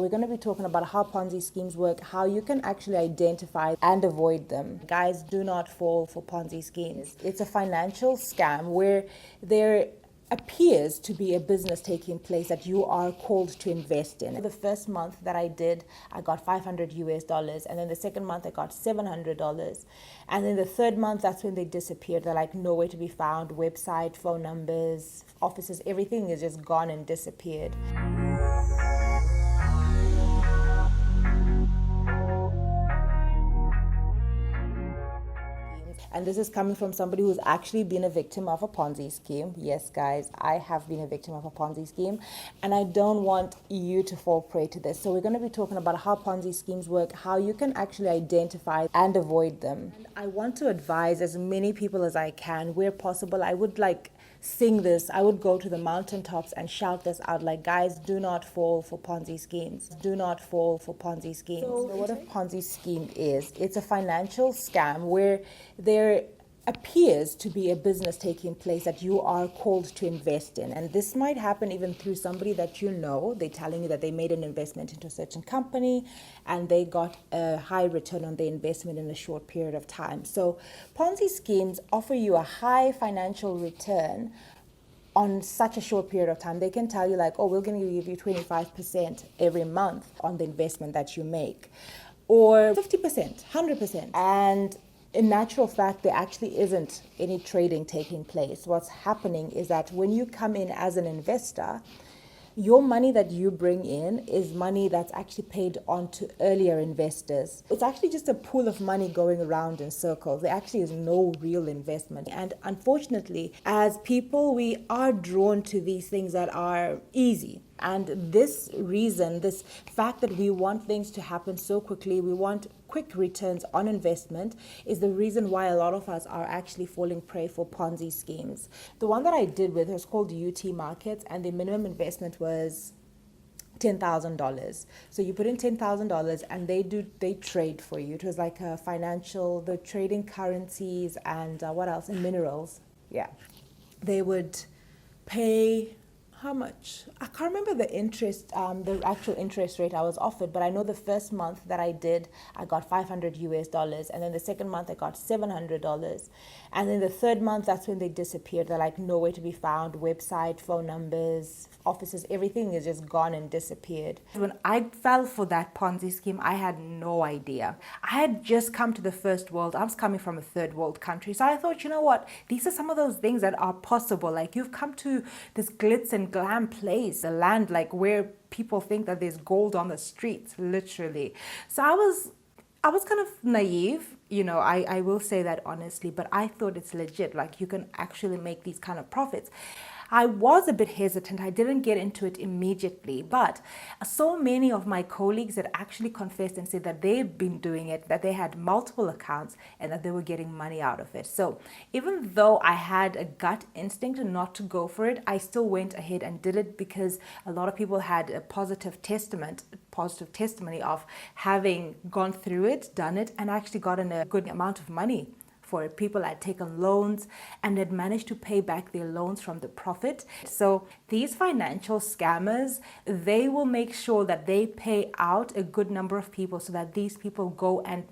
we're going to be talking about how Ponzi schemes work, how you can actually identify and avoid them. Guys, do not fall for Ponzi schemes. It's a financial scam where there appears to be a business taking place that you are called to invest in. The first month that I did, I got $500, and then the second month I got $700, and then the third month, that's when they disappeared. They're like nowhere to be found. Website, phone numbers, offices, everything is just gone and disappeared. And this is coming from somebody who's actually been a victim of a Ponzi scheme. Yes, guys, I have been a victim of a Ponzi scheme, and I don't want you to fall prey to this. So we're going to be talking about how Ponzi schemes work, how you can actually identify and avoid them. And I want to advise as many people as I can, where possible. I would sing this. I would go to the mountaintops and shout this out, like, guys, do not fall for Ponzi schemes. Do not fall for Ponzi schemes. So what a Ponzi scheme is, it's a financial scam where there appears to be a business taking place that you are called to invest in. And this might happen even through somebody that you know. They're telling you that they made an investment into a certain company and they got a high return on their investment in a short period of time. So Ponzi schemes offer you a high financial return on such a short period of time. They can tell you like, oh, we're going to give you 25% every month on the investment that you make, or 50%, 100%. And in natural fact, there actually isn't any trading taking place. What's happening is that when you come in as an investor, your money that you bring in is money that's actually paid on to earlier investors. It's actually just a pool of money going around in circles. There actually is no real investment. And unfortunately, as people, we are drawn to these things that are easy. And this reason, this fact that we want things to happen so quickly, we want quick returns on investment, is the reason why a lot of us are actually falling prey for Ponzi schemes. The one that I did with was called UT Markets, and the minimum investment was $10,000. So you put in $10,000 and they trade for you. It was like a financial, the trading currencies and what else? And minerals. Yeah. They would pay how much? I can't remember the interest, the actual interest rate I was offered, but I know the first month that I did, I got $500, and then the second month I got $700, and then the third month, that's when they disappeared. They're like nowhere to be found. Website, phone numbers, offices, everything is just gone and disappeared. When I fell for that Ponzi scheme, I had no idea. I had just come to the first world. I was coming from a third world country, so I thought, you know what? These are some of those things that are possible. Like, you've come to this glitz and glam place, a land like where people think that there's gold on the streets, literally. So I was kind of naive, you know, I will say that honestly, but I thought it's legit, like you can actually make these kind of profits. I was a bit hesitant. I didn't get into it immediately, but so many of my colleagues had actually confessed and said that they'd been doing it, that they had multiple accounts and that they were getting money out of it. So even though I had a gut instinct not to go for it, I still went ahead and did it because a lot of people had a positive testimony of having gone through it, done it, and actually gotten a good amount of money for it. People had taken loans and had managed to pay back their loans from the profit. So these financial scammers, they will make sure that they pay out a good number of people so that these people go and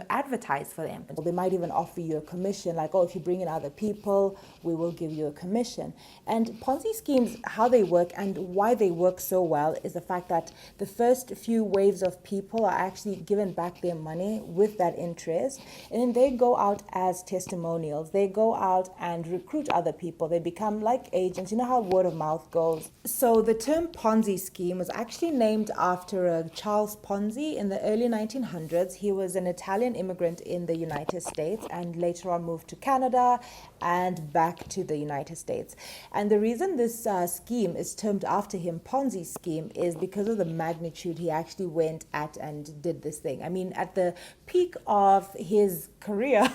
advertise for them. They might even offer you a commission, like, oh, if you bring in other people, we will give you a commission. And Ponzi schemes, how they work and why they work so well is the fact that the first few waves of people are actually given back their money with that interest, and then they go out as testimonials. They go out and recruit other people. They become like agents. You know how word of mouth goes. So the term Ponzi scheme was actually named after a Charles Ponzi in the early 1900s. He was an Italian immigrant in the United States and later on moved to Canada and back to the United States. And the reason this scheme is termed after him, Ponzi scheme, is because of the magnitude he actually went at and did this thing. I mean, at the peak of his career,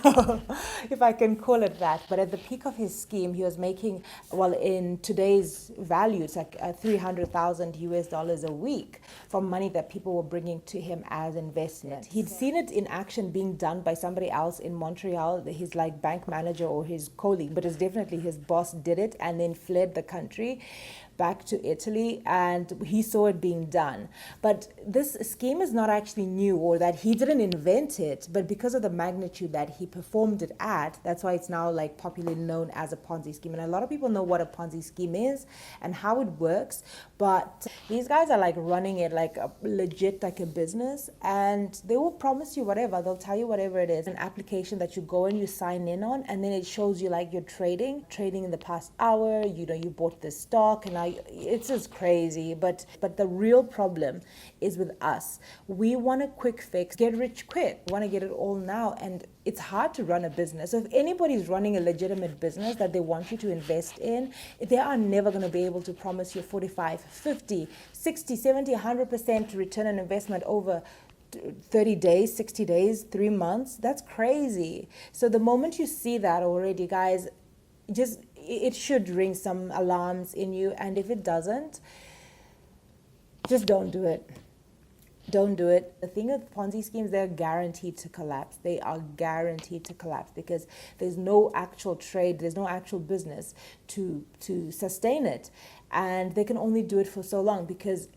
if I can call it that, but at the peak of his scheme, he was making, well, in today's value, it's like $300,000 a week from money that people were bringing to him as investment. He'd seen it in action being done by somebody else in Montreal, his like bank manager or his colleague, but it's definitely his boss did it and then fled the country. back to Italy, and he saw it being done. But this scheme is not actually new, or that he didn't invent it, but because of the magnitude that he performed it at, that's why it's now like popularly known as a Ponzi scheme. And a lot of people know what a Ponzi scheme is and how it works, but these guys are like running it like a legit, like a business, and they will promise you whatever. They'll tell you whatever it is, an application that you go and you sign in on, and then it shows you like you're trading in the past hour, you know, you bought this stock, and it's just crazy. But the real problem is with us. We want a quick fix, get rich quick. We want to get it all now, and it's hard to run a business. So if anybody's running a legitimate business that they want you to invest in, they are never going to be able to promise you 45, 50, 60, 70, 100% return on investment over 30 days, 60 days, 3 months. That's crazy. So the moment you see that already, guys, it should ring some alarms in you. And if it doesn't, just don't do it. Don't do it. The thing with Ponzi schemes, they're guaranteed to collapse. They are guaranteed to collapse because there's no actual trade, there's no actual business to sustain it. And they can only do it for so long because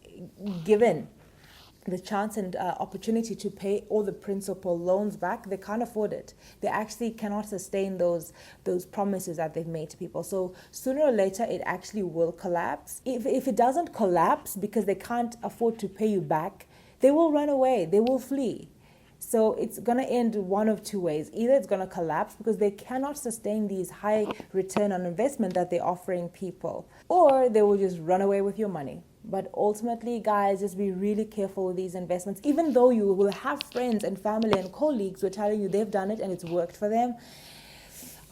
given the chance and opportunity to pay all the principal loans back, they can't afford it. They actually cannot sustain those promises that they've made to people. So sooner or later, it actually will collapse. If it doesn't collapse because they can't afford to pay you back, they will run away. They will flee. So it's going to end one of two ways. Either it's going to collapse because they cannot sustain these high return on investment that they're offering people, or they will just run away with your money. But ultimately, guys, just be really careful with these investments. Even though you will have friends and family and colleagues who are telling you they've done it and it's worked for them,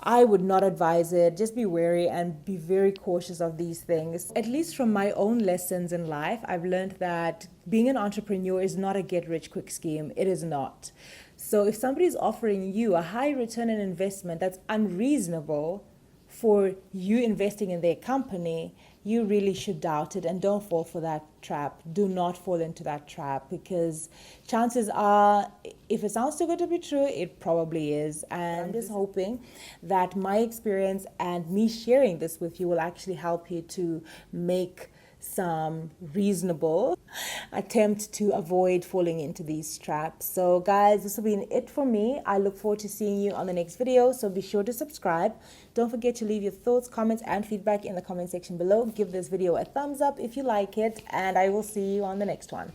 I would not advise it. Just be wary and be very cautious of these things. At least from my own lessons in life, I've learned that being an entrepreneur is not a get-rich-quick scheme. It is not. So if somebody is offering you a high return on investment that's unreasonable for you investing in their company, you really should doubt it and don't fall for that trap. Do not fall into that trap, because chances are, if it sounds too good to be true, it probably is. And I'm just hoping that my experience and me sharing this with you will actually help you to make some reasonable attempt to avoid falling into these traps. So guys, this will be it for me. I look forward to seeing you on the next video, so be sure to subscribe. Don't forget to leave your thoughts, comments and feedback in the comment section below. Give this video a thumbs up if you like it, and I will see you on the next one.